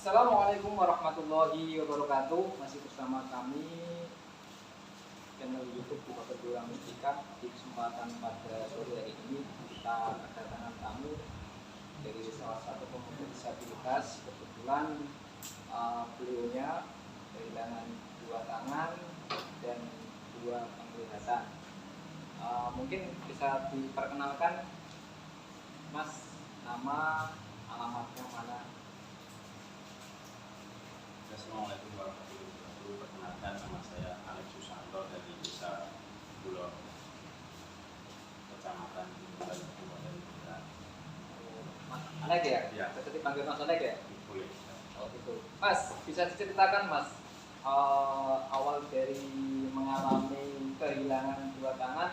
Assalamualaikum warahmatullahi wabarakatuh. Masih bersama kami channel YouTube Buka Berulang Mustika. Di kesempatan pada sore hari ini kita kedatangan tamu dari salah satu pemuda disabilitas. Kebetulan beliaunya kehilangan dua tangan dan dua penglihatan. Mungkin bisa diperkenalkan, Mas, nama, alamatnya mana? Assalamualaikum warahmatullahi wabarakatuh. Perkenalkan, nama saya Alex Susanto dari Desa Bulor, Kecamatan Buluran, Kabupaten Buluran. Mas Alex ya? Ya. Bisa dipanggil Mas Alex ya? Boleh. Oh gitu. Mas, bisa diceritakan Mas awal dari mengalami kehilangan dua tangan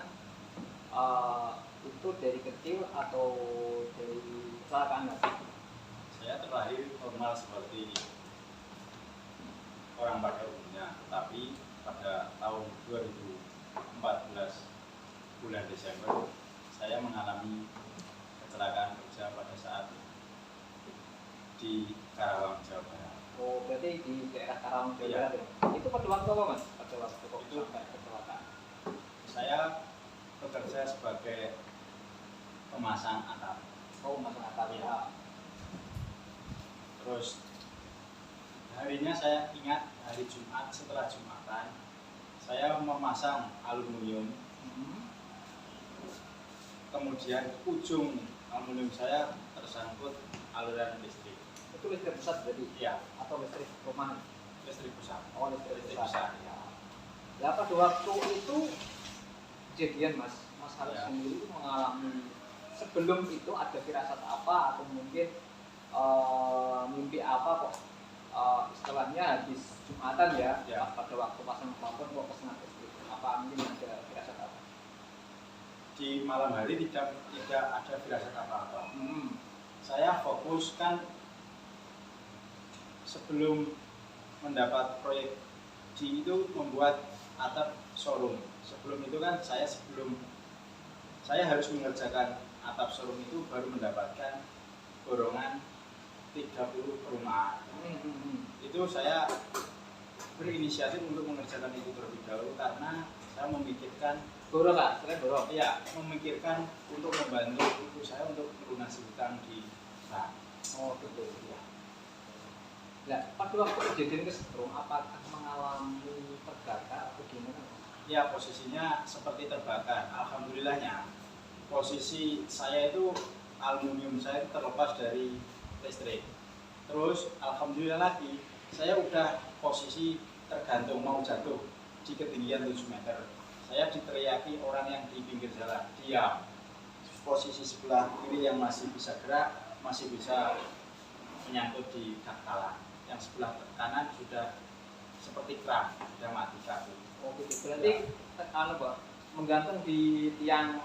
itu dari kecil atau dari kecelakaan Mas? Saya terlahir normal seperti orang pada umumnya, tapi pada tahun 2014 bulan Desember saya mengalami kecelakaan kerja pada saat di Karawang, Jawa Barat. Oh, berarti di daerah Karawang, Jawa Iya. Barat ya? Itu pada waktu apa Mas? Pada waktu kok Itu- sampai kecelakaan? Saya bekerja sebagai pemasang atap. Oh, Mas Natal Iya. ya. Terus harinya saya ingat hari Jumat, setelah Jumatan saya memasang aluminium, kemudian ujung aluminium saya tersangkut aliran listrik. Itu listrik pusat berarti? Ya, Atau listrik rumah? listrik pusat. Oh, listrik Listrik pusat. pusat. Ya. Ya, pada waktu itu kejadian Mas Alex Ya. sendiri itu mengalami, sebelum itu ada firasat apa atau mungkin mimpi apa kok istilahnya habis Jumatan ya, Ya. pada waktu pasang plafon kok kesengat listrik, apa mungkin ada firasat apa? Di malam hari tidak ada firasat apa-apa. Hmm. Saya fokus kan sebelum mendapat proyek di itu membuat atap showroom. Sebelum itu kan saya harus mengerjakan atap showroom itu baru mendapatkan dorongan 30 perumahan. Itu saya berinisiatif untuk mengerjakan itu terlebih dahulu karena saya memikirkan Borong lah, selain borong. memikirkan untuk membantu ibu saya untuk melunasi hutang di bank. Oh gitu ya. Nah, pada waktu kejadian kesetrum, apakah mengalami terbakar atau gimana? Ya, posisinya seperti terbakar. Alhamdulillahnya posisi saya itu aluminium saya itu terlepas dari listrik. Terus alhamdulillah lagi saya udah posisi tergantung mau jatuh di ketinggian 7 meter. Saya diteriaki orang yang di pinggir jalan, diam. Posisi sebelah kiri yang masih bisa gerak, masih bisa menyangkut di dangkalan. Yang sebelah kanan sudah seperti keram, sudah mati satu. Oh gitu. Berarti Pak, menggantung di tiang.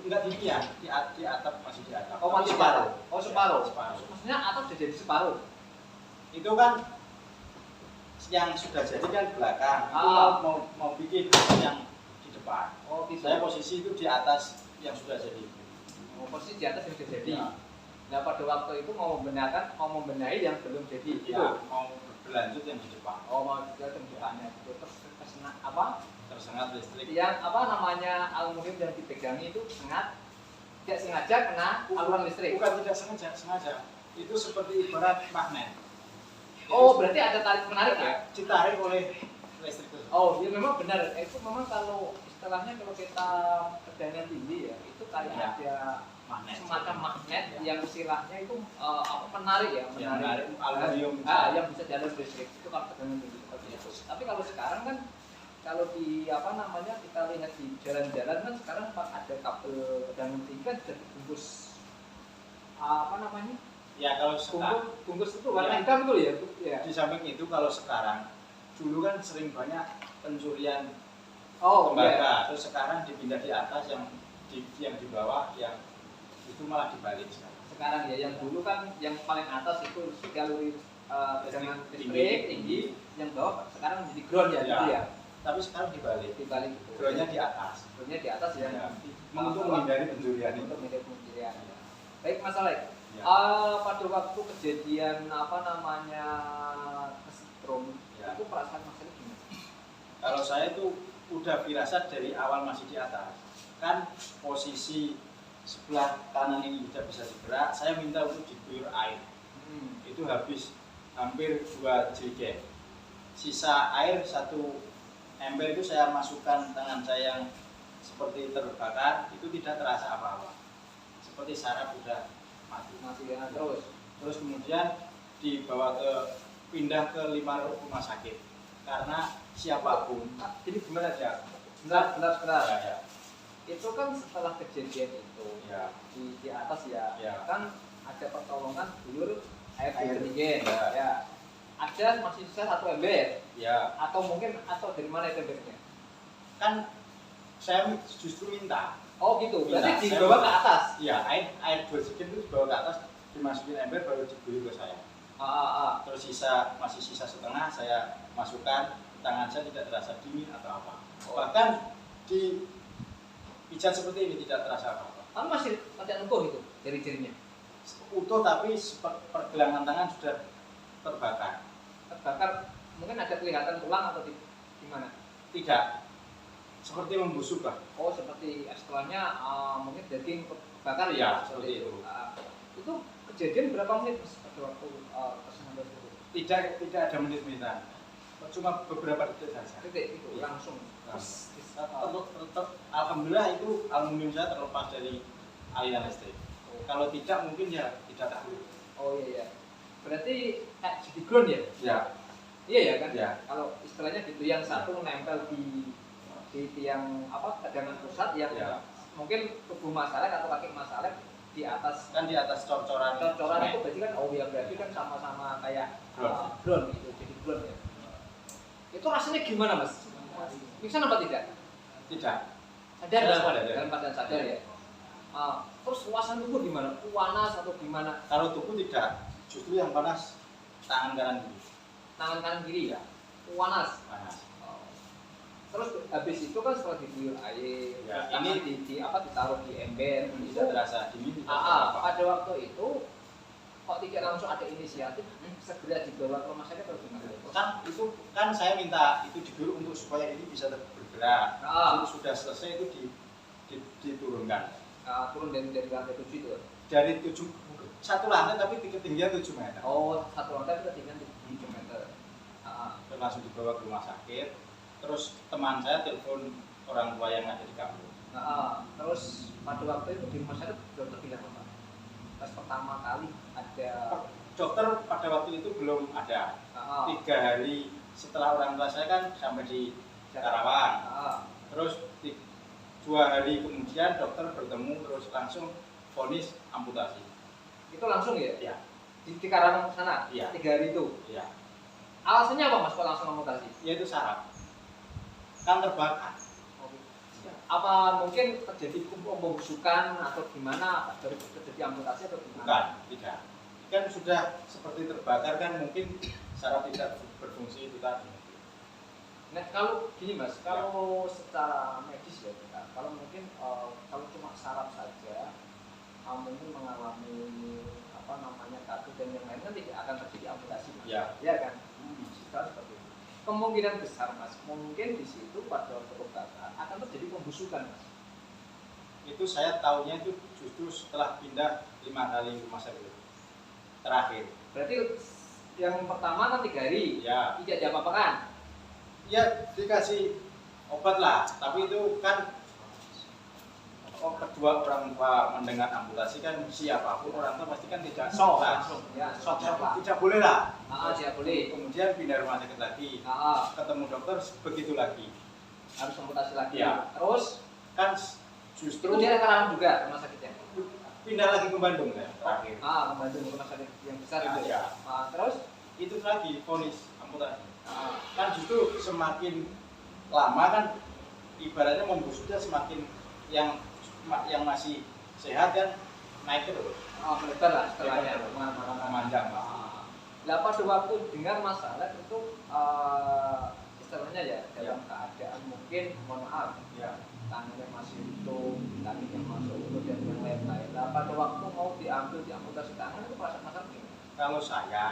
Enggak di tiang, di atap, masih di atap. Oh, masih separuh. separuh. Oh, separuh. Ya, separuh. Maksudnya atap sudah jadi separuh. Itu kan yang sudah jadi kan di belakang. Itu Ah. mau bikin yang di depan. Oh gitu. Saya posisi itu di atas yang sudah jadi. Oh, posisi di atas yang sudah jadi. Ya. Nah, pada waktu itu mau membenahi yang belum jadi. Ya, mau berlanjut yang di depan. Oh, mau juga depannya itu terus kena apa? Tersengat listrik. Yang apa namanya aluminium yang dipegangi itu tidak sengaja kena aliran listrik. Bukan tidak sengaja. Itu seperti ibarat magnet. Oh, berarti ada tarik menarik ya? Ditarik oleh listrik itu. Oh, ya memang benar. Itu memang kalau istilahnya kalau kita tegangan tinggi ya, itu kayak Ya. ada Magnet. semacam magnet Ya. yang istilahnya itu menarik ya, Yang menarik aluminium. yang bisa jalan listrik itu kalau tegangan tinggi seperti itu. Tapi kalau sekarang kan kalau di apa namanya kita lihat di jalan-jalan kan sekarang ada kabel tegangan tinggi kan sudah dibungkus apa namanya? Ya, kalau sekarang Bungkus itu warna Ya. hitam itu ya, ya. di samping itu kalau sekarang dulu kan sering banyak pencurian Oh, iya. tembaga, terus sekarang dipindah di atas yang di bawah yang itu malah dibalik sekarang. Sekarang ya yang dulu kan yang paling atas itu galuri tegangan Tinggi. listrik tinggi, yang bawah sekarang menjadi ground ya, Ya. gitu ya. Tapi sekarang dibalik, Dibalik itu. groundnya di atas. Groundnya di atas ya. Ya. Untuk menghindari pencurian itu. Untuk menghindari pencurian. Ya. Baik Mas Alex, Ya. Pada waktu kejadian apa namanya kesetrum, Ya. itu perasaan Mas Ari gimana? Kalau saya itu udah firasat dari awal masih di atas. Kan posisi sebelah kanan ini tidak bisa bergerak, saya minta untuk diguyur air. Itu habis hampir 2 jerigen. Sisa air 1 ember itu saya masukkan tangan saya yang seperti terbakar, itu tidak terasa apa-apa. Seperti saraf sudah mati. Masih ya, terus Kemudian dibawa pindah ke 5 rumah sakit. Karena siapapun, jadi gimana ya, benar ya, itu kan setelah kejadian itu ya, di atas ya, ya. kan ada pertolongan guyur air Air. dingin Ya. ada masih sisa 1 ember ya. atau dari mana itu embernya? Kan saya justru minta. Oh gitu, berarti Minta. dibawa ke atas. Ya, air 2 jerigen itu dibawa ke atas, dimasukin ember baru diguyur ke saya. Terus masih sisa setengah saya masukkan, tangan saya tidak terasa dingin atau apa. Bahkan di pijat seperti ini tidak terasa apa-apa. Kan masih utuh itu jari-jarinya. Utuh tapi pergelangan tangan sudah terbakar. Terbakar, mungkin ada kelihatan tulang atau di mana? Tidak. Seperti membusuk lah. Oh seperti istilahnya mungkin daging terbakar Ya, seperti itu. Itu kejadian berapa menit Mas pada waktu kesenangan itu? Tidak ada menit-menitan. Cuma beberapa detik saja. Detik itu Ya. langsung. Alhamdulillah itu aluminium saya terlepas dari aliran listrik. Kalau tidak mungkin ya tidak tahu. Oh iya. Berarti jadi ground ya? Ya. Iya ya kan? Ya. Kalau istilahnya gitu yang satu nempel di tiang tegangan pusat yang Ya. mungkin tubuh masalek atau kaki masalek di atas Kan di atas cor-coran. cor-coran itu berarti kan berarti kan sama-sama kayak ground gitu, jadi ground ya. Itu rasanya gimana Mas? Pingsan apa tidak? Tidak. Sadar Saya sadar, ya. dalam keadaan sadar ya. Terus suasana tubuh gimana? Panas atau gimana? Kalau tubuh tidak, justru yang panas tangan kanan kiri. Tangan kanan kiri ya? Panas. Panas. Terus habis itu kan setelah diguyur air, Ya, terus ini ditaruh di ember. Tidak terasa dingin. Tidak terasa apa. Pada waktu itu kok tidak langsung ada inisiatif segera dibawa ke rumah sakit atau gimana? Kan saya minta itu diguyur untuk supaya ini bisa bergerak. Sudah selesai itu diturunkan. Turun dari lantai 7 itu. Dari 1 lantai tapi ketinggian 7 meter. Oh, 1 lantai ketinggian 7 meter. Terus langsung dibawa ke rumah sakit. Terus teman saya telepon orang tua yang ada di kampung. Terus pada waktu itu di rumah sakit dokter bilang apa? Pas pertama kali ada Dokter pada waktu itu belum ada. 3 hari setelah orang tua saya kan sampai di Karawang. Terus 2 hari kemudian dokter bertemu terus langsung vonis amputasi. itu langsung ya? Ya. Di Karawang sana? Iya. 3 hari itu? Iya. Alasannya apa Mas kok langsung amputasi? Yaitu saraf. Kan terbakar. Apa mungkin terjadi pembusukan atau gimana baru terjadi amputasi atau gimana? Bukan, tidak. Kan sudah seperti terbakar kan mungkin saraf tidak berfungsi itu tadi. Nah kalau gini Mas, kalau secara medis ya kita, kalau mungkin kalau cuma saraf saja mungkin mengalami apa namanya katu dan yang lain kan tidak akan terjadi amputasi Mas. Ya. Ya kan? Sekarang seperti itu. Kemungkinan besar Mas, mungkin di situ pada waktu terbakar akan terjadi pembusukan Mas. Itu saya tahunya itu justru setelah pindah 5 kali rumah sakit terakhir. Berarti yang pertama kan 3 hari, Ya. tidak ada apa-apa kan? Ya dikasih obat lah, tapi itu kan kedua orang tua mendengar amputasi kan siapapun orang tua pasti kan tidak Shock lah. langsung, ya, shock lah. Tidak boleh lah. Tidak boleh. Kemudian pindah rumah sakit lagi, ketemu dokter begitu lagi. Harus amputasi lagi. Ya. Terus Kan itu justru dia Karawang juga rumah sakitnya. pindah lagi ke Bandung ya terakhir. Bandung rumah sakit yang besar itu. Ya. Terus Itu lagi vonis amputasi. ah, Kan justru semakin lama kan ibaratnya membusuknya semakin yang masih sehat kan naik terus. melebar lah setelahnya Melebar. pengamatan. Memanjang. Lah pada waktu dengar masalah itu istilahnya ya dalam keadaan mungkin mohon maaf Ya. tangannya masih utuh, kakinya masuk utuh dan yang lain-lain. Nah, pada waktu mau diambil diamputasi tangan itu perasaan Mas gimana? Kalau saya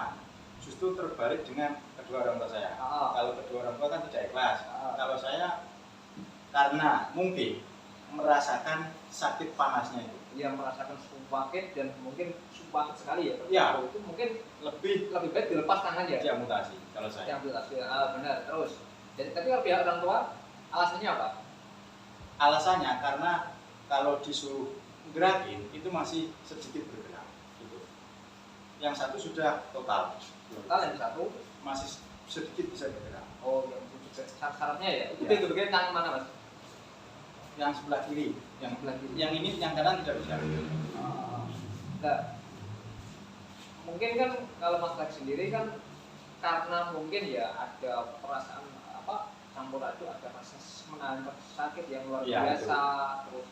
justru terbalik dengan kedua orang tua saya. Kalau kedua orang tua kan tidak ikhlas. Kalau saya karena mungkin merasakan sakit panasnya itu. Yang merasakan sakit dan mungkin sakit sekali ya. Ya. Itu mungkin Lebih baik dilepas tangan ya. diamputasi kalau saya. Diamputasi. Benar. Terus. Jadi tapi kalau pihak orang tua alasannya apa? Alasannya karena kalau disuruh gerakin itu masih sedikit bergerak gitu. Yang satu sudah total. Total yang satu Masih sedikit bisa bergerak. oh yang itu syaratnya ya. Itu Ya. bagian tangan mana Mas? Yang sebelah kiri, yang Sebelah kiri. yang ini yang kanan tidak bisa. Nah, mungkin kan kalau Mas Lex sendiri kan karena mungkin ya ada perasaan apa campur aduk, ada rasa menahan sakit yang luar Ya, biasa, terus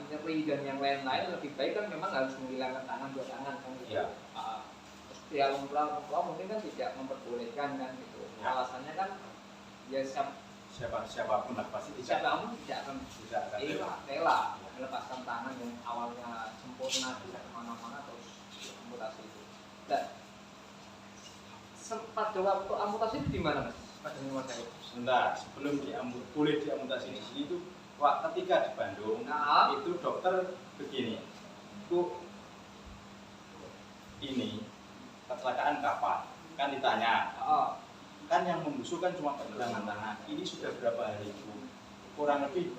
nyeri dan yang lain-lain, lebih baik kan memang harus menghilangkan tangan dua tangan kan gitu. Ya. Terus pihak orang tua mungkin kan tidak memperbolehkan kan gitu. Ya. Alasannya kan ya Siapapun lah pasti siapa tidak akan rela. rela melepaskan tangan yang awalnya sempurna bisa kemana-mana terus amputasi itu. Dan sempat waktu amputasi itu di mana Mas? Pada rumah sakit. Sebentar, sebelum boleh diamputasi di sini itu ketika di Bandung Nah. itu dokter begini, Bu, ini kecelakaan kapan? Kan ditanya, kan yang membusuk kan cuma pergelangan tangan. Ini sudah berapa hari Bu? Kurang lebih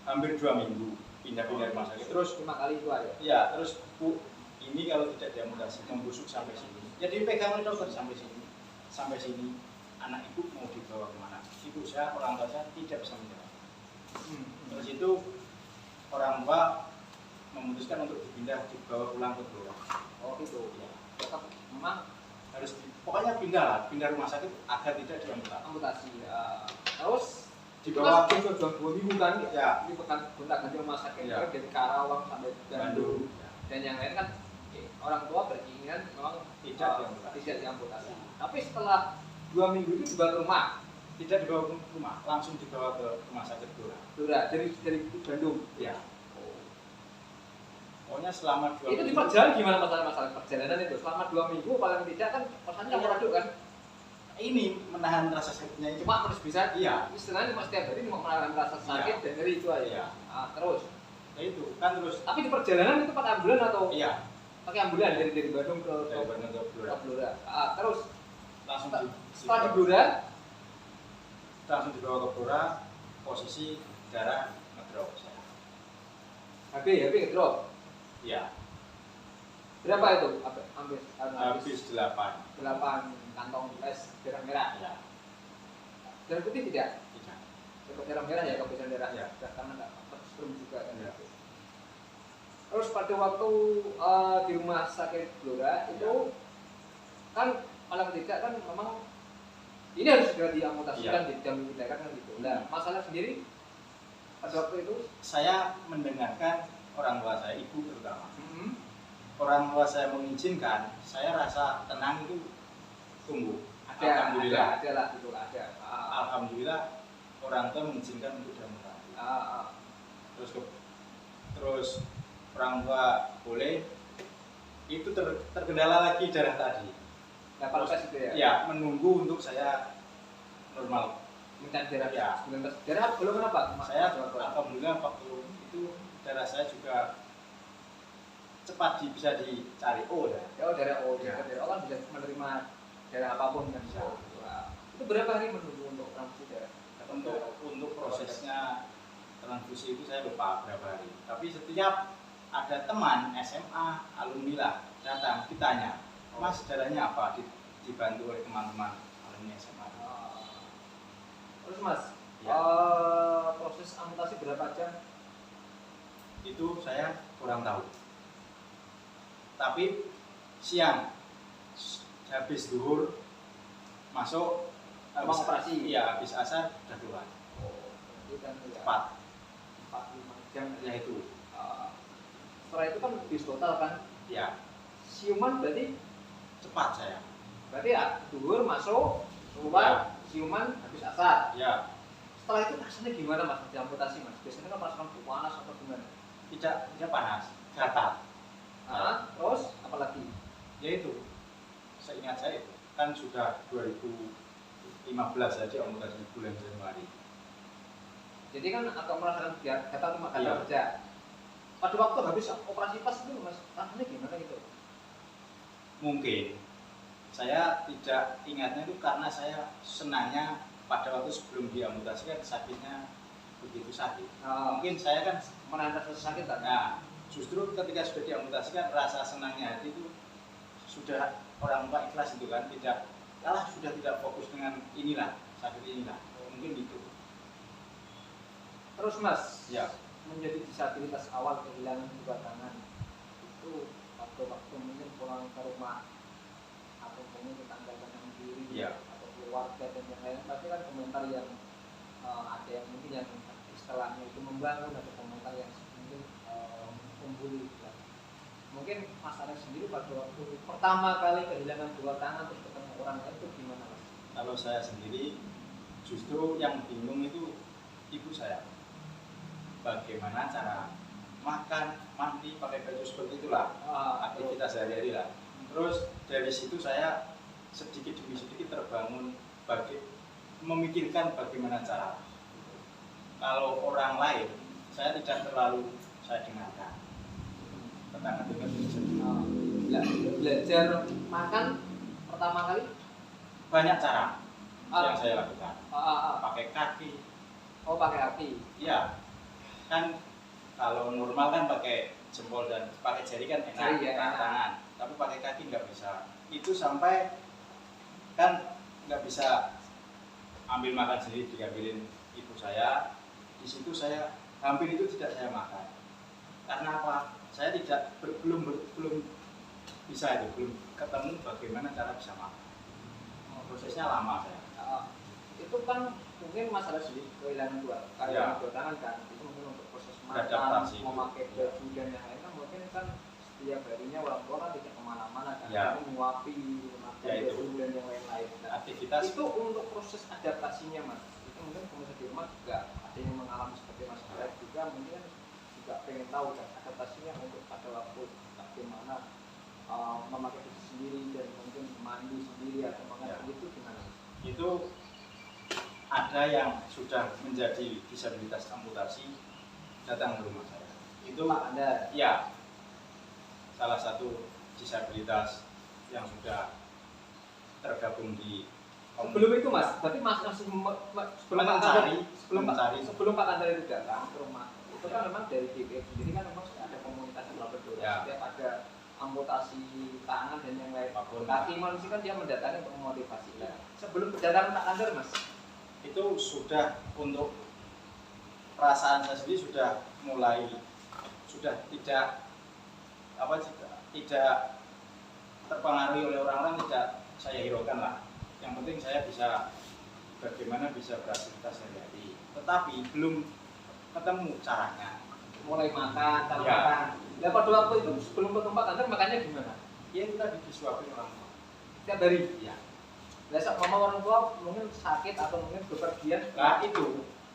hampir 2 minggu pindah-pindah rumah sakit. Terus 5 kali 2 ya? ya, terus Bu, ini kalau tidak diamputasi membusuk sampai sini. Jadi pegang oleh dokter sampai sini, anak ibu mau dibawa kemana? Ibu saya, orang tua saya tidak bisa menjawab. Terus itu orang tua memutuskan untuk dibawa pulang ke Blora. Oh gitu. Ya. Tetap memang Harus pokoknya pindah rumah sakit agar tidak diamputasi. amputasi. Terus Dibawa itu kan sudah 2 minggu kan ya, ini pekan gonta-ganti rumah sakit Ya. dari Karawang sampai Bandung. Bandung. Dan yang lain kan orang tua berkeinginan memang tidak diamputasi. Tapi setelah 2 minggu itu dibawa ke rumah, Tidak dibawa ke rumah, langsung dibawa ke rumah sakit Blora. dari Bandung. Ya. Pokoknya selama 2 Itu di minggu. perjalanan gimana masalah perjalanan itu? Selama 2 minggu paling tidak kan rasanya campur aduk kan? Ini menahan rasa sakitnya itu. Cuma harus bisa Iya. istilahnya cuma setiap hari mau menahan rasa sakit dan nyeri itu aja. Iya. Terus. Ya itu kan terus. Tapi di perjalanan itu pakai ambulan atau? Iya. Pakai ambulan dari Bandung ke Dari Bandung ke Blora. Blora. Terus Langsung setelah di Blora, langsung dibawa ke Blora, posisi darah ngedrop saya. HB drop. Iya. Berapa itu? Habis 8. 8 kantong es darah merah. Ya. Darah putih tidak? Tidak. Cukup darah merah ya, kebiasaan darah. Ya. Karena nggak terstrum juga kan. Ya. Terus pada waktu di rumah sakit Blora itu kan paling tidak kan memang ini harus segera diamputasikan di jam tindakan kan gitu. Nah, masalah sendiri pada waktu itu Saya mendengarkan orang tua saya, ibu terutama. Orang tua saya mengizinkan, saya rasa tenang itu tumbuh. Alhamdulillah. ada lah gitu lah ada. Alhamdulillah orang tua mengizinkan untuk diamputasi. Terus orang tua boleh, itu terkendala lagi darah tadi. Dapat tes itu ya. Ya, menunggu untuk saya normal. Mencari darah. Ya. 19 darah belum kenapa? Saya alhamdulillah waktu itu darah saya juga cepat bisa dicari darah O. Ya. Darah O kan bisa menerima darah apapun kan bisa. Itu berapa hari menunggu untuk transfusi darah? Untuk prosesnya transfusi itu saya lupa berapa hari. Tapi setiap ada teman SMA alumni lah datang ditanya, Mas darahnya apa? Dibantu oleh teman-teman alumni SMA. Terus Mas, Ya. proses amputasi berapa jam? Itu saya kurang tahu. Tapi siang habis zuhur masuk Ruang operasi. Iya, habis asar sudah keluar. Itu kan ya, Cepat. 4-5 jam Ya itu. Setelah itu kan bis total kan. Ya, Siuman berarti cepat saya. ya zuhur masuk keluar siuman habis asar. Ya, Setelah itu rasanya gimana mas diamputasi mas? Biasanya kan merasakan panas atau gimana? Tidak panas, gatal. Terus apalagi? Yaitu seingat saya itu kan sudah 2015 saja amputasi bulan Januari. Jadi kan atau merasakan gatal cuma gatal Iya. saja. Pada waktu habis operasi pas itu mas rasanya gimana gitu? Mungkin saya tidak ingatnya itu karena saya senangnya pada waktu sebelum diamputasi kan sakitnya begitu sakit. Mungkin saya kan menahan rasa sakit kan? nah, justru ketika sudah diamputasikan rasa senangnya hati itu sudah orang tua ikhlas itu kan, tidak sudah tidak fokus dengan inilah sakit inilah, mungkin itu. Terus mas, Ya. menjadi disabilitas awal kehilangan dua tangan itu waktu mungkin pulang ke rumah atau mungkin tetangga kanan kiri Ya. atau keluarga dan yang lain, pasti kan komentar yang ada yang mungkin yang istilahnya itu membangun atau komentar yang mungkin membuli gitu. Mungkin Mas Arek sendiri pada waktu pertama kali kehilangan dua tangan terus ketemu orang lain itu gimana mas? Kalau saya sendiri justru yang bingung itu ibu saya. Bagaimana cara makan, mandi, pakai baju seperti itulah aktivitas sehari-hari lah. Terus dari situ saya sedikit demi sedikit terbangun memikirkan bagaimana cara. Kalau orang lain saya tidak terlalu saya dengarkan. Tetangga Belajar makan pertama kali banyak cara yang saya lakukan. Pakai kaki. Oh pakai kaki. Iya. Kan kalau normal kan pakai jempol dan pakai jari kan enak, tangan. Tapi pakai kaki nggak bisa. Itu sampai kan nggak bisa ambil makan sendiri, diambilin ibu saya. Di situ saya hampir itu tidak saya makan. Karena apa? Saya belum bisa itu, belum ketemu bagaimana cara bisa makan. Prosesnya lama saya. Itu kan mungkin masalah sedikit kehilangan dua tangan kan, itu mungkin untuk proses makan, memakai baju dan yang lain kan mungkin kan setiap harinya orang tua kan tidak kemana-mana kan, menguapi, memakai baju dan yang lain-lain. Aktivitas itu untuk proses adaptasinya mas, itu mungkin pemirsa di rumah juga ada yang mengalami seperti mas Arek juga mungkin juga pengen tahu kan adaptasinya untuk pada waktu bagaimana memakai baju sendiri dan mungkin mandi sendiri atau makan itu gimana? Itu ada yang sudah menjadi disabilitas amputasi datang ke rumah saya. Itu Anda? Ya, salah satu disabilitas yang sudah tergabung di sebelum itu mas, tapi mas sebelum Pak Kandar itu datang ke rumah itu kan memang dari DPF sendiri kan memang ada komunitas yang berdua setiap ada amputasi tangan dan yang lain kaki manusia kan dia mendatangi untuk memotivasi. Sebelum kedatangan Pak Kandar mas itu sudah untuk perasaan saya sendiri sudah mulai tidak terpengaruhi oleh orang-orang, tidak saya hiraukan lah. Yang penting saya bagaimana bisa beraktivitas sehari-hari. Tetapi belum ketemu caranya. Mulai makan, makan. Ya pada waktu itu sebelum ketemu Pak Kandar makannya gimana? Ya itu tadi disuapin orang tua. Setiap hari? Ya. Biasa mama orang tua mungkin sakit atau mungkin bepergian. Nah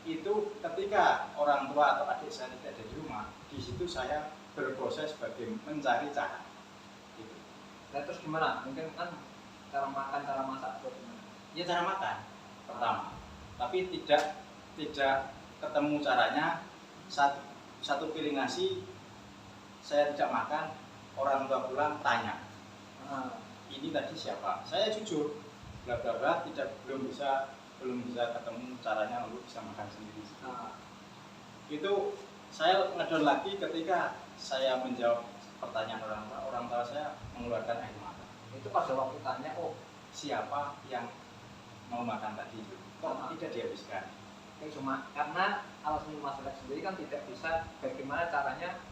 itu ketika orang tua atau adik saya tidak ada di rumah, di situ saya berproses sebagai mencari cara. Gitu. Nah, terus gimana? Mungkin kan cara makan, cara masak atau gimana? Ya cara makan pertama, tapi tidak ketemu caranya. Satu piring nasi saya tidak makan, orang tua pulang tanya, ini tadi siapa? Saya jujur, bla bla bla, belum bisa ketemu caranya untuk bisa makan sendiri. Itu saya ngedon lagi ketika saya menjawab pertanyaan orang tua saya mengeluarkan air mata. Itu pada waktu tanya, oh siapa yang mau makan tadi itu? Kok tidak dihabiskan? Cuma karena alasan masyarakat sendiri kan tidak bisa bagaimana caranya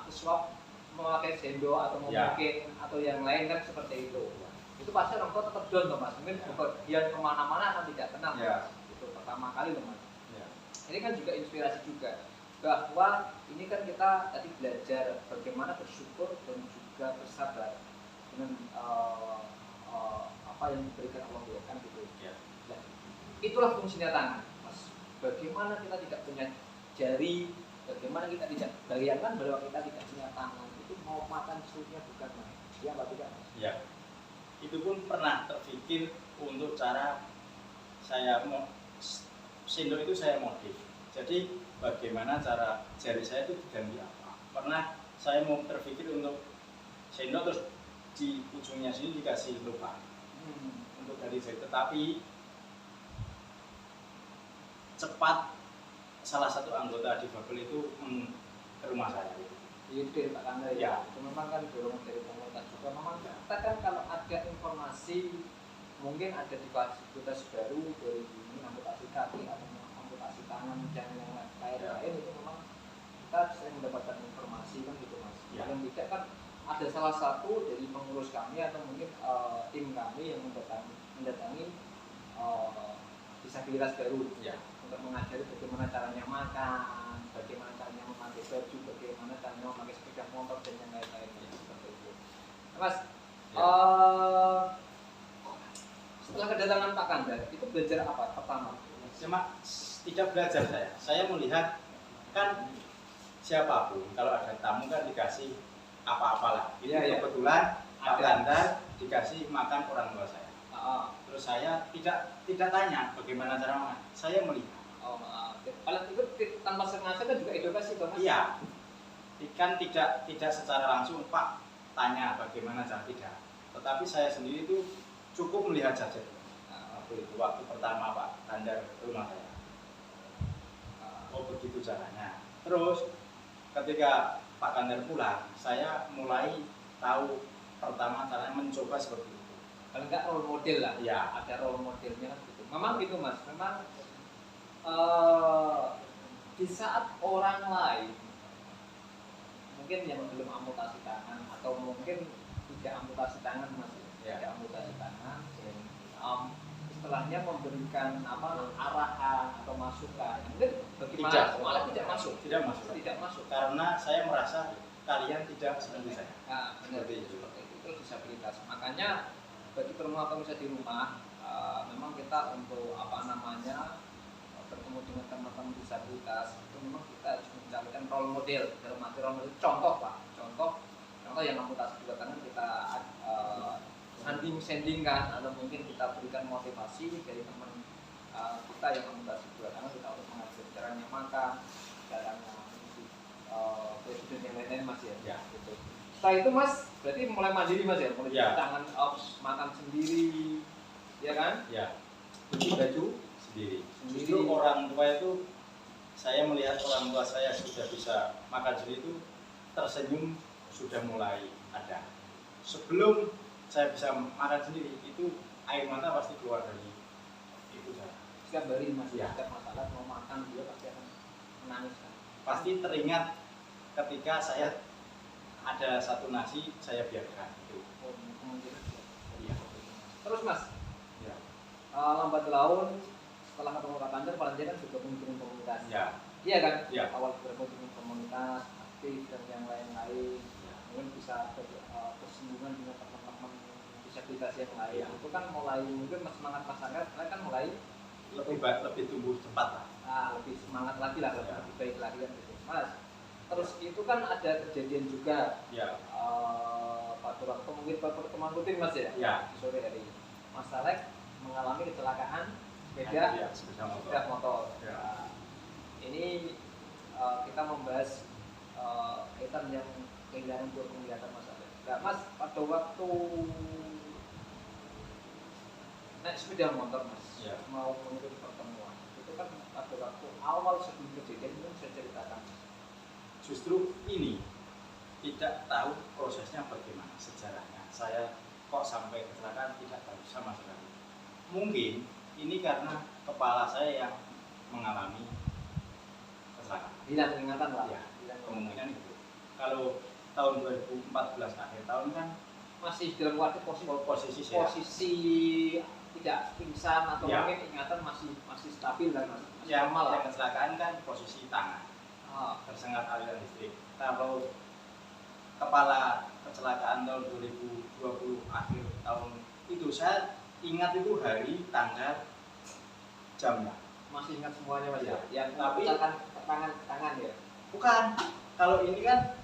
swab memakai sendok atau mungkin atau yang lain kan seperti itu. Itu pasti orang tua tetap down loh mas. Mungkin kepergian kemana-mana kan tidak tenang mas. Itu pertama kali loh mas. Ini kan juga inspirasi juga bahwa ini kan kita tadi belajar bagaimana bersyukur dan juga bersabar dengan apa yang diberikan Allah kan gitu. Nah, itulah fungsinya tangan mas. bagaimana kita tidak punya jari, bagaimana kita tidak bayangkan bahwa kita tidak punya tangan, itu mau makan susunya bukan main. Ya apa tidak? Ya, itu pun pernah terpikir untuk cara saya mau sendok itu saya modif. Jadi bagaimana cara jari saya itu diganti apa? Pernah saya mau terpikir untuk sendok terus di ujungnya sini dikasih lubang untuk dari jari, tetapi cepat salah satu anggota difabel itu ke rumah saya. Itu dari Pak Kanda Ya. Itu memang kan dorongan dari pemerintah juga. Memang kita kan kalau ada informasi mungkin ada di fasilitas baru dari ini amputasi kaki atau amputasi tangan dan yang lain itu memang kita sering mendapatkan informasi kan gitu mas. Ya. Paling tidak kan ada salah satu dari pengurus kami atau mungkin tim kami yang mendatangi disabilitas baru Ya. untuk mengajari bagaimana caranya makan, bagaimana caranya memakai baju, bagaimana caranya memakai sepeda motor dan yang lain-lain seperti itu. Mas, Ya. setelah kedatangan Pak Kanda itu belajar apa pertama? Cuma tidak belajar saya melihat kan siapapun kalau ada tamu kan dikasih apa-apalah. Itu Iya, iya. kebetulan Pak Ada. Kanda dikasih makan orang tua saya. Ah, Terus saya tidak tanya bagaimana cara makan. Saya melihat. kalau itu tanpa sengaja kan juga edukasi Mas. Iya. Kan tidak secara langsung Pak tanya bagaimana cara tidak. Tetapi saya sendiri itu cukup melihat saja. Waktu pertama Pak Kanda ke rumah saya. Oh begitu caranya. Terus ketika Pak Kandar pulang, saya mulai tahu pertama caranya mencoba seperti itu. Kalau enggak role model lah, Ya. ada role modelnya kan gitu. Memang gitu mas, memang di saat orang lain mungkin yang belum amputasi tangan atau mungkin tidak amputasi tangan mas, Ya. tidak amputasi tangan, istilahnya memberikan arahan atau masukan, mungkin bagaimana Tidak. malah tidak masuk, Tidak masuk. tidak masuk. Karena saya merasa kalian tidak seperti saya. Nah, benar Seperti itu. seperti itu disabilitas. Makanya bagi pemirsa di rumah, memang kita untuk bertemu dengan teman-teman disabilitas itu memang kita harus mencarikan role model dalam arti role model contoh pak, contoh yang amputasi dua tangan kita sandingkan atau mungkin kita berikan motivasi dari teman kita yang amputasi dua tangan, kita untuk mengajar caranya makan, caranya presiden yang lain-lain mas ya. Ya. Gitu. Setelah itu mas, berarti mulai mandiri mas ya, mulai Ya. cuci tangan, makan sendiri, ya kan? Ya, Cuci baju sendiri. sendiri. Justru orang tua itu saya melihat orang tua saya sudah bisa makan sendiri itu tersenyum sudah mulai ada. Sebelum saya bisa makan sendiri itu air mata pasti keluar dari ibu saya. Setiap hari mas, Ya. setiap masalah mau makan dia pasti akan menangis kan? Pasti teringat ketika saya ada satu nasi saya biarkan itu. Oh, kemungkinan ya. Iya. Terus mas, Ya. lambat laun setelah ketemu Pak Kandar, paling dia kan juga dengan komunitas. Ya. Iya kan? Ya. Awal bergabung dengan komunitas, aktif dan yang lain-lain. Ya. Mungkin bisa bersinggungan dengan teman-teman disabilitas yang lain. Ya. Itu kan mulai mungkin semangat masyarakat, kalian kan mulai Lebih tumbuh cepat lah. lebih semangat lagi lah, Ya. lebih baik lagi kan gitu. Mas, terus itu kan ada kejadian juga Ya. pada waktu mungkin pertemuan rutin mas ya, Ya. di sore hari Mas Salek mengalami kecelakaan sepeda Ya, sepeda motor. sepeda motor. Ya. Nah, ini kita membahas kaitan yang kehilangan dua penglihatan Mas Salek. Nah, Mas pada waktu naik sepeda motor Mas, Ya. mau mengikuti pertemuan, itu kan pada waktu awal sebelum kejadian itu saya ceritakan. Justru ini tidak tahu prosesnya bagaimana sejarahnya. Saya kok sampai kecelakaan tidak tahu sama sekali. Mungkin ini karena kepala saya yang mengalami kecelakaan. Hilang ingatan lah. Ya, Hilang ingatan. kemungkinan itu. Kalau tahun 2014 akhir tahun kan Masih dalam waktu posisi saya posisi tidak pingsan atau Ya. mungkin ingatan masih stabil dan masih yang normal lah. kecelakaan kan posisi tangan tersengat aliran listrik. Kalau kepala kecelakaan tahun 2020 akhir tahun itu saya ingat itu hari, tanggal, jamnya. masih ingat semuanya mas Ya. yang Tapi- misalkan tangan ya. Bukan. Kalau ini kan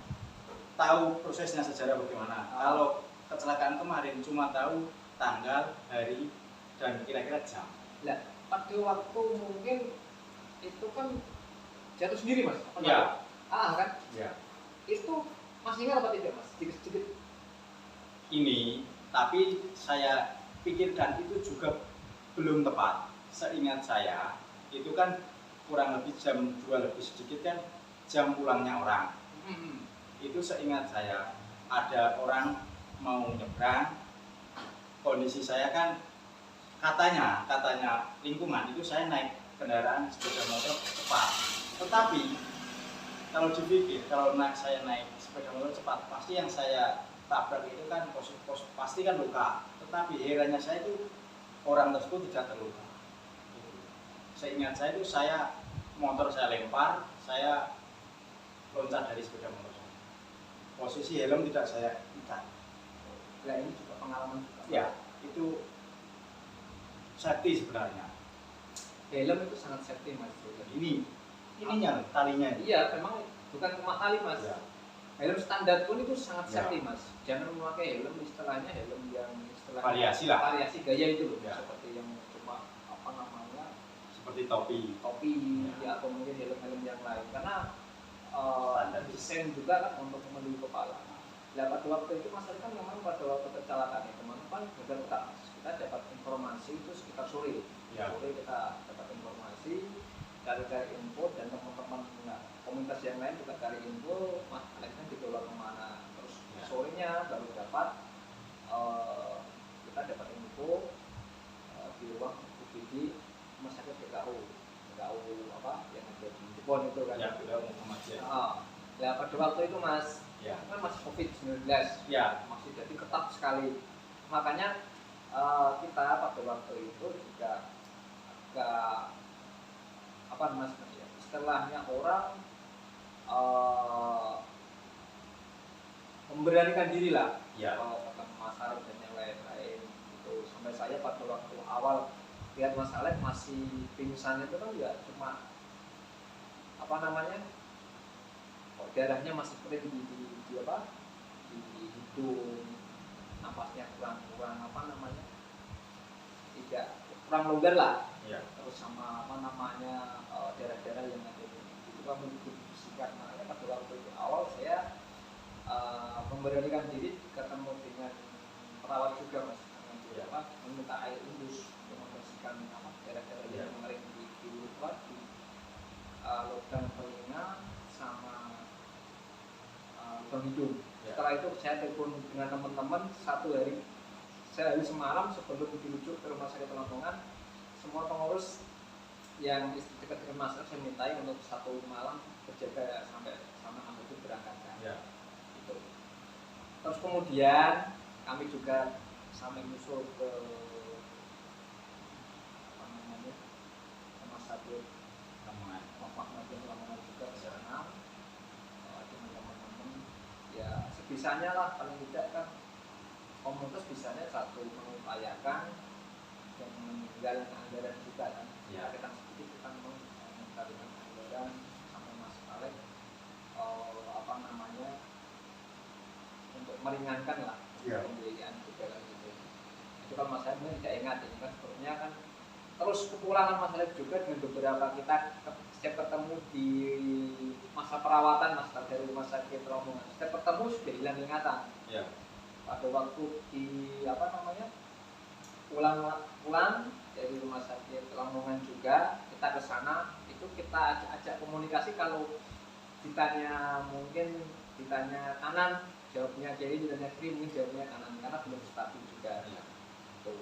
tahu prosesnya sejarah bagaimana. Ah. Kalau kecelakaan kemarin cuma tahu tanggal, hari, dan kira-kira jam. Nah, pada waktu mungkin itu kan jatuh sendiri mas. Apa Ya. namanya? Kan Ya. itu masih ingat apa tidak mas? Sedikit-sedikit. Ini, tapi saya pikirkan itu juga belum tepat. Seingat saya, itu kan kurang lebih jam 2 lebih sedikit kan jam pulangnya orang. Itu seingat saya, ada orang mau nyebrang, kondisi saya kan katanya lingkungan itu saya naik kendaraan sepeda motor cepat. Tetapi kalau dipikir, kalau saya naik sepeda motor cepat, pasti yang saya tabrak itu kan pasti kan luka. Tetapi herannya saya itu orang tersebut tidak terluka. Seingat saya itu motor saya lempar, saya loncat dari sepeda motor saya. Posisi helm tidak saya ikat. Nah ini juga pengalaman juga. Ya, itu safety sebenarnya. Helm itu sangat safety mas. Ininya talinya ini. Iya memang bukan cuma tali mas. Ya. Helm standar pun itu sangat Ya. safety mas. Jangan memakai helm istilahnya helm yang istilahnya Variasi lah. variasi gaya itu loh. Ya. Seperti yang cuma apa namanya Seperti topi. topi Ya. ya, atau mungkin helm-helm yang lain karena Standar. desain juga kan untuk melindungi kepala. Nah pada waktu itu mas kan memang pada waktu kecelakaan itu teman-teman benar tak mas. Kita dapat informasi itu sekitar sore. Ya. Sore kita dapat informasi cari info dan teman-teman komunitas yang lain juga cari info mas Alexnya ditolak kemana terus Ya. sorenya baru dapat kita dapat info di ruang UGD rumah sakit PKU apa yang ada di Jepun itu kan Ya, sudah Muhammad ya. ya pada waktu itu mas Ya. kan masih COVID-19 Ya. masih jadi ketat sekali makanya kita pada waktu itu juga agak apa mas ya, istilahnya orang memberanikan diri lah Ya. ketemu masalah dan yang lain-lain itu sampai saya pada waktu awal lihat masalah masih pingsan itu kan ya cuma apa namanya darahnya masih kering di apa di hidung napasnya kurang apa namanya tidak kurang longgar lah Ya. terus sama apa namanya daerah-daerah yang ada itu kan membersihkan makanya pada waktu itu awal saya memberanikan diri ketemu dengan perawat juga mas Ya. apa meminta air indus untuk membersihkan apa daerah-daerah Ya. yang mengering di lubang telinga sama lubang hidung. Ya. Setelah itu saya telepon dengan teman-teman sehari semalam sebelum dirujuk ke rumah sakit Lamongan semua pengurus yang dekat dengan masyarakat saya mintai untuk satu malam berjaga sampai itu berangkatkan. Ya. Gitu. Terus kemudian kami juga sampai menyusul ke apa namanya rumah sakit Lamongan juga ke sana dengan teman-teman ya sebisanya lah paling tidak kan komunitas bisanya satu mengupayakan dan meninggalkan anggaran juga kan Ya. kita sedikit kita meninggalkan anggaran sama Mas Alex apa namanya untuk meringankan lah Ya. pembiayaan juga kan gitu itu kan Mas Alex tidak ingat ini kan sebetulnya kan terus kepulangan Mas Alex juga dengan beberapa kita setiap ketemu di masa perawatan Mas dari rumah sakit Lamongan setiap ketemu sudah hilang ingatan Ya. pada waktu di apa namanya pulang dari rumah sakit Lamongan juga kita ke sana itu kita ajak komunikasi kalau ditanya kanan jawabnya kiri ditanya kiri mungkin jawabnya kanan karena belum stabil juga Ya. tuh.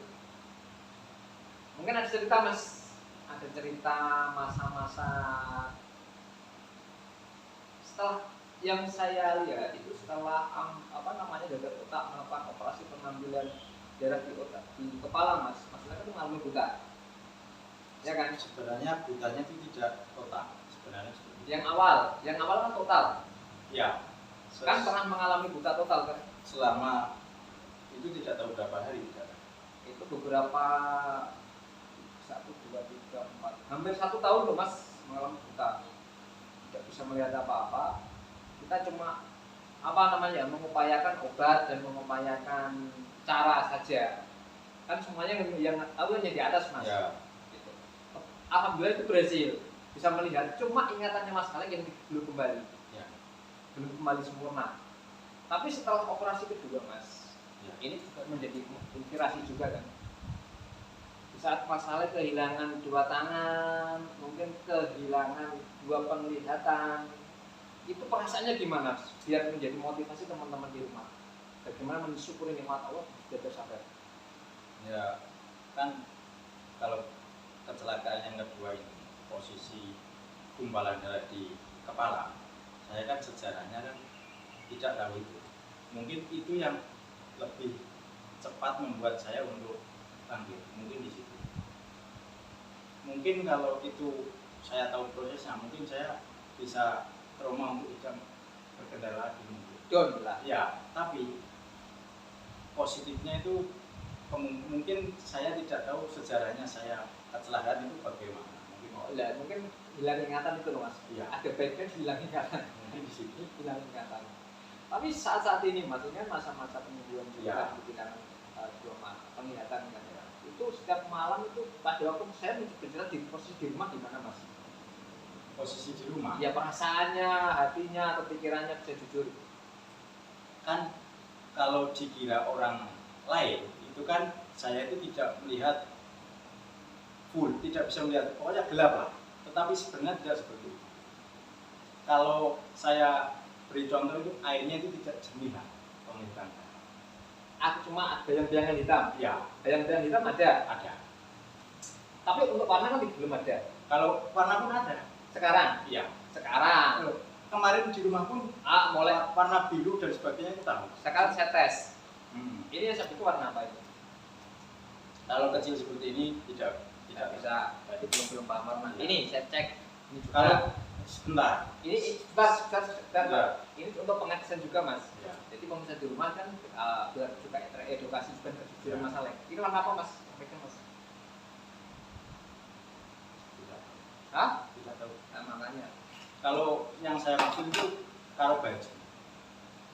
Mungkin ada cerita mas ada cerita masa-masa setelah yang saya lihat itu setelah apa namanya gagal otak melakukan operasi pengambilan darah di otak di kepala mas itu mengalami buta ya kan Sebenarnya butanya itu tidak total. Sebenarnya seperti itu. yang awal kan total Ya. kan pernah mengalami buta total kan Selama itu tidak tahu berapa hari tidak. itu beberapa 1, 2, 3, 4, hampir 1 tahun loh mas mengalami buta, tidak bisa melihat apa-apa. Kita cuma mengupayakan obat dan mengupayakan cara saja, kan semuanya yang tahu hanya di atas mas. Ya. Gitu. Alhamdulillah itu berhasil, bisa melihat, cuma ingatannya mas Alek yang belum kembali, Ya. belum kembali sempurna. Tapi setelah operasi kedua mas, Ya. ini juga menjadi inspirasi juga kan. Di saat Mas Alek kehilangan 2 tangan, mungkin kehilangan 2 penglihatan, itu perasaannya gimana? Biar menjadi motivasi teman-teman di rumah. Bagaimana mensyukuri nikmat Allah biar bersabar. Ya, kan kalau kecelakaan yang kedua ini posisi gumpalan darah di kepala, saya kan sejarahnya kan tidak tahu itu. Mungkin itu yang lebih cepat membuat saya untuk bangkit, mungkin di situ. Mungkin kalau itu saya tahu prosesnya, mungkin saya bisa trauma untuk tidak berkendara lagi mungkin. Don lah. Ya, tapi positifnya itu mungkin saya tidak tahu sejarahnya saya kecelakaan itu bagaimana. Mungkin hilang ingatan itu loh mas. Iya. Ada baiknya hilang ingatan. Mungkin di situ. Hilang ingatan. Tapi saat ini mas, ini kan masa-masa penyembuhan juga Ya. kan, kehilangan 2 mata penglihatan kan ya. Itu setiap malam itu pada waktu saya bercerita di posisi di rumah gimana mas? Posisi di rumah. Ya perasaannya, hatinya, atau pikirannya, bisa jujur. Kan kalau dikira orang lain itu kan saya itu tidak melihat full, tidak bisa melihat, pokoknya gelap lah. Tetapi sebenarnya tidak seperti itu. Kalau saya beri contoh itu airnya itu tidak jernih lah penglihatan. Aku cuma bayang-bayangan hitam. Ya, Bayang-bayangan hitam ada. ada. Tapi untuk warna kan belum ada. Kalau warna pun ada. Sekarang. Iya. Sekarang. Kemarin di rumah pun Mulai. warna biru dan sebagainya itu tahu. Sekarang saya tes. Hmm. Ini yang saya itu warna apa itu? Kalau kecil seperti ini tidak Bisa. Berarti belum paham warna. Ya. Ini saya cek. Ini juga. Kalau sebentar. Ini sebentar. Ya. Ini untuk pengetesan juga mas. Ya. Jadi kalau misalnya di rumah kan biar juga teredukasi juga kejujuran Ya. masalah. Ini warna apa mas? Sampaikan mas. Tidak, Hah? tidak tahu. Nah makanya. Kalau yang saya maksud itu kalau baju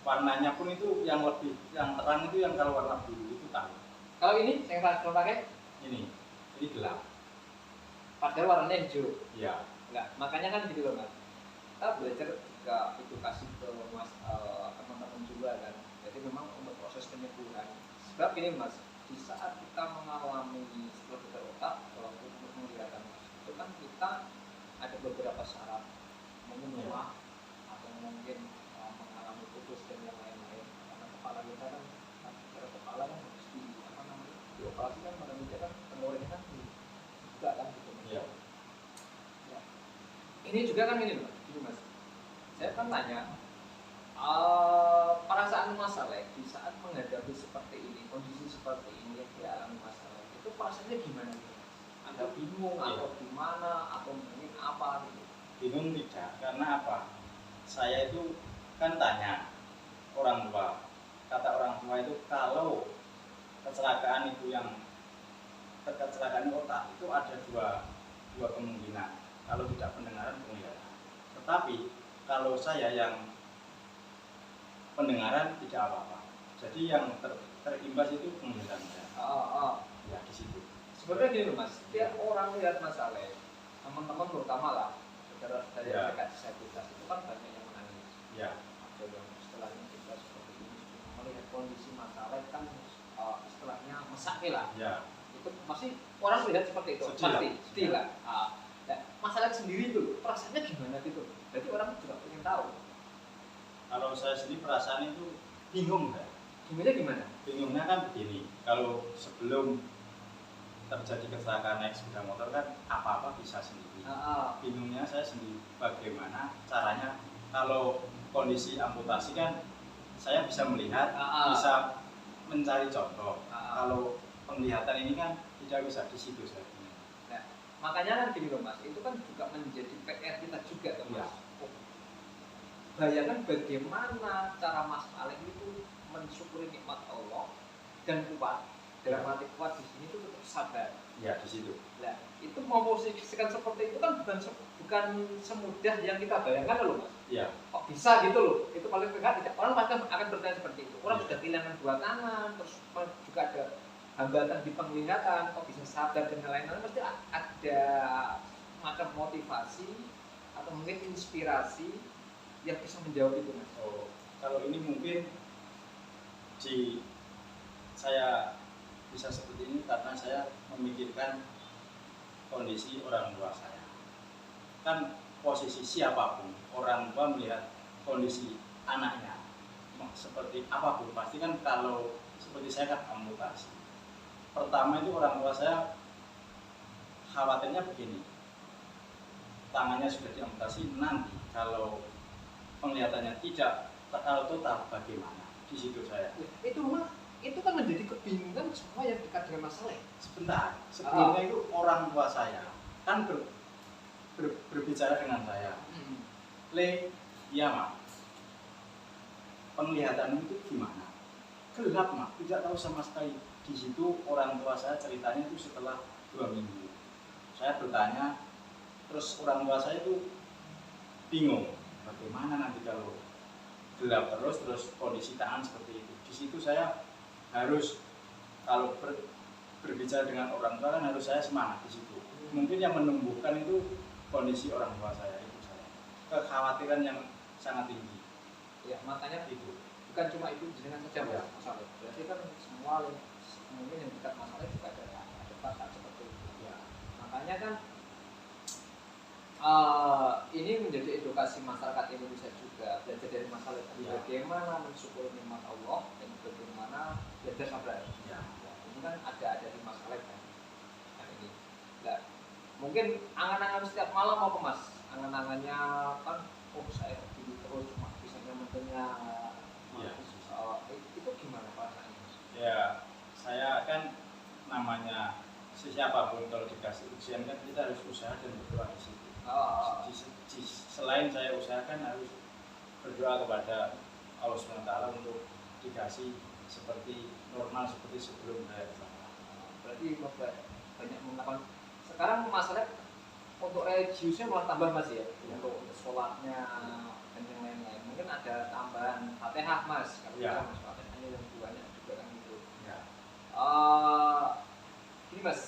warnanya pun itu yang terang itu yang kalau warna biru itu tahu. Kalau ini yang saya pakai, Ini gelap. padahal warnanya hijau. Iya. Enggak, makanya kan gitu loh mas. Kita belajar juga edukasi ke mas teman-teman juga kan. Jadi memang untuk proses penyembuhan. Sebab ini mas, di saat kita mengalami setelah otak, walaupun untuk penglihatan mas, itu kan kita ada beberapa syarat, mungkin lemah atau mungkin mengalami putus dan yang lain-lain. Karena kepala kita kan, secara kepala kan harus dioperasi kan, manusia kan pengeluarannya kan juga kan gitu. Iya. Ya. Ini juga kan ini loh, gitu mas. Saya kan tanya, perasaan Mas Alek di saat menghadapi seperti ini, kondisi seperti ini yang dialami Mas Alek, itu perasaannya gimana? Anda bingung atau gimana atau mungkin apa gitu? Bingung tidak, karena apa? Saya itu kan tanya orang tua. Kata orang tua itu kalau kecelakaan itu yang kecelakaan otak itu ada dua kemungkinan. Kalau tidak pendengaran, penglihatan. Tetapi kalau saya yang pendengaran tidak apa-apa. Jadi yang terimbas itu penglihatan. Ya di situ. Sebenarnya gini loh mas, setiap orang lihat Mas Alek, teman-teman terutama lah, saudara-saudara yang dekat disabilitas itu kan banyak yang menangis. Ya. Ada yang istilahnya juga seperti ini, melihat kondisi Mas Alek kan istilahnya mesake lah. Ya. Itu masih orang lihat seperti itu, pasti sedih lah. Nah, Mas Alek sendiri itu perasaannya gimana gitu? Jadi orang juga ingin tahu. Kalau saya sendiri perasaan itu bingung kan? Bingungnya gimana? Bingungnya kan begini, kalau sebelum terjadi kecelakaan naik sepeda motor kan apa-apa bisa sendiri. Bingungnya saya sendiri bagaimana caranya kalau kondisi amputasi kan saya bisa melihat, bisa mencari contoh. Kalau penglihatan ini kan tidak bisa di situ saya. Nah, makanya kan gini loh mas, itu kan juga menjadi PR kita juga kan mas. Bayangkan bagaimana cara Mas Alek itu mensyukuri nikmat Allah dan kuat gramatik kuat di sini itu tetap sabar. Ya di situ. Nah, itu memposisikan seperti itu kan bukan semudah yang kita bayangkan loh Mas. Iya. Kok bisa gitu loh? Itu paling tidak orang pasti akan bertanya seperti itu. Orang Iya. sudah kehilangan dua tangan, terus juga ada hambatan di penglihatan, kok bisa sabar dan lain-lain, pasti ada macam motivasi atau mungkin inspirasi yang bisa menjawab itu Mas. Oh, kalau ini mungkin saya bisa seperti ini karena saya memikirkan kondisi orang tua saya. Kan posisi siapapun orang tua melihat kondisi anaknya seperti apapun pasti kan, kalau seperti saya kan amputasi. Pertama itu orang tua saya khawatirnya begini, tangannya sudah diamputasi, nanti kalau penglihatannya tidak total bagaimana? Di situ saya. Itu kan menjadi kebingungan semua yang dekat dengan masalah. Sebentar, sebelumnya itu orang tua saya kan berbicara dengan saya. Le, iya mak, penglihatan itu gimana? Gelap mak, tidak tahu sama sekali. Di situ orang tua saya ceritanya itu setelah 2 minggu. Saya bertanya, terus orang tua saya itu bingung, bagaimana nanti kalau gelap terus kondisi tangan seperti itu. Di situ saya harus, kalau berbicara dengan orang tua kan harus saya semangat di situ. Mungkin yang menumbuhkan itu kondisi orang tua saya, itu saya. Kekhawatiran yang sangat tinggi. Ya, makanya Itu. bukan cuma itu dengan saja Ya. masalah. Berarti kan semua mungkin yang dekat masalah juga ada saat seperti itu. Ya. Makanya kan ini menjadi edukasi masyarakat Indonesia juga, belajar dari masalah itu. Ya. Bagaimana mensyukuri nikmat Allah dan bagaimana belajar sabar. Ya. Ya, ini kan ada di masalah kan. Nah, ini. Nah, mungkin angan-angan setiap malam mau ke Mas. Angan-angannya kan, saya begini terus cuma bisa nyamannya. Ya. Itu gimana perasaannya Mas? Ya, saya kan namanya siapapun kalau dikasih ujian kan kita harus usaha dan berdoa di situ. Selain saya usahakan harus berdoa kepada Allah SWT untuk dikasih seperti normal seperti sebelum saya kesana. Berarti banyak mengapa sekarang masalah untuk religiusnya malah tambah Mas ya, untuk sholatnya dan yang lain-lain. Mungkin ada tambahan Fatihah Mas, kalau Ya. bisa Mas Fatihahnya yang banyak juga kan gitu. Ya. Gini Mas,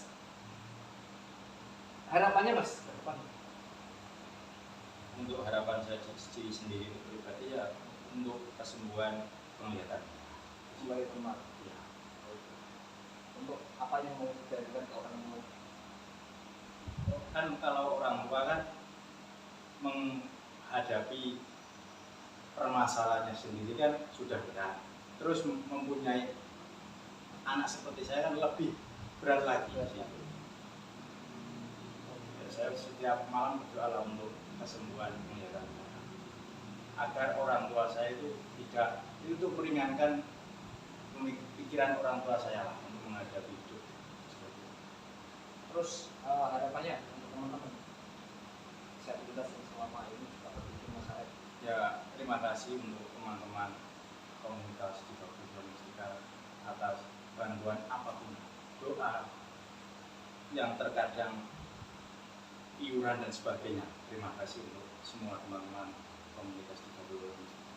harapannya Mas ke depan. Untuk harapan saya sendiri pribadi ya untuk kesembuhan penglihatan. Sebagai teman, Ya. untuk apa yang mau dijadikan ke orang yang mau. Kan kalau orang tua kan menghadapi permasalahannya sendiri kan sudah berat. Terus mempunyai anak seperti saya kan lebih berat lagi. Ya, saya setiap malam berdoa untuk kesembuhan penglihatan saya, agar orang tua saya itu tidak itu meringankan pikiran orang tua saya lah untuk menghadapi hidup seperti itu. Terus harapannya untuk teman-teman disabilitas yang selama ini juga berpikir masalah. Ya, terima kasih untuk teman-teman komunitas di Bakti Domestika atas bantuan apapun, doa yang terkadang iuran dan sebagainya. Terima kasih untuk semua teman-teman komunitas di Bakti Domestika.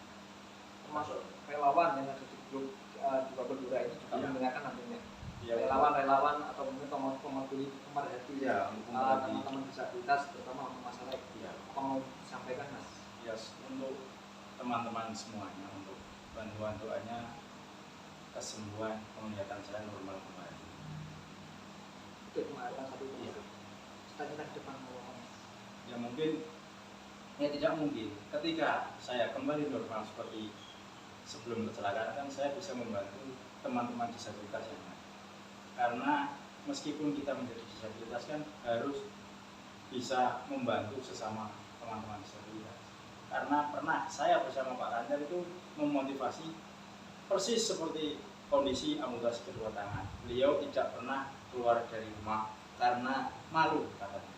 Termasuk relawan yang ada di grup di Babedura ini juga Ya. mendengarkan nantinya. Ya, Relawan-relawan atau mungkin pemerhati Ya, teman-teman disabilitas terutama untuk masalah ya, apa mau disampaikan Mas? ya, untuk teman-teman semuanya, untuk bantuan doanya kesembuhan penglihatan saya normal kembali. Itu kemarin satu Iya. cita-cita ke depan mau apa, Mas? Ya mungkin, ya tidak mungkin ketika saya kembali normal seperti sebelum kecelakaan kan saya bisa membantu teman-teman disabilitas yang lain. Karena meskipun kita menjadi disabilitas kan harus bisa membantu sesama teman-teman disabilitas. Karena pernah saya bersama Pak Ranjar itu memotivasi persis seperti kondisi amputasi kedua tangan. Beliau tidak pernah keluar dari rumah karena malu katanya.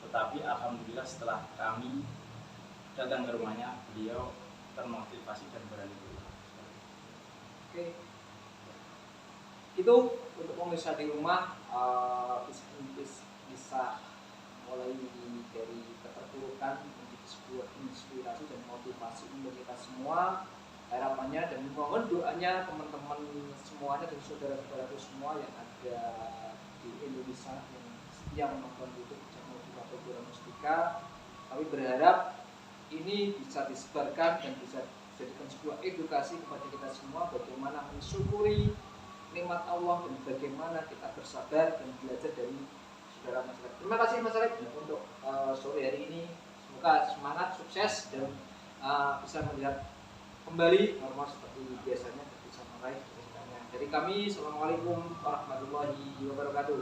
Tetapi alhamdulillah setelah kami datang ke rumahnya, beliau termotivasi dan berani keluar. Oke. Itu untuk pemirsa di rumah bisa mulai dari keterpurukan menjadi sebuah inspirasi dan motivasi untuk kita semua. Harapannya dan mohon doanya teman-teman semuanya dan saudara-saudaraku semua yang ada di Indonesia yang setia menonton YouTube channel Motivator Pura Mustika. Kami berharap ini bisa disebarkan dan bisa dijadikan sebuah edukasi kepada kita semua bagaimana mensyukuri nikmat Allah dan bagaimana kita bersabar dan belajar dari saudara Mas Alek. Terima kasih Mas Alek untuk sore hari ini. Semoga semangat, sukses dan bisa melihat kembali normal seperti biasanya, bisa meraih cita-citanya. Dari kami, Assalamualaikum warahmatullahi wabarakatuh.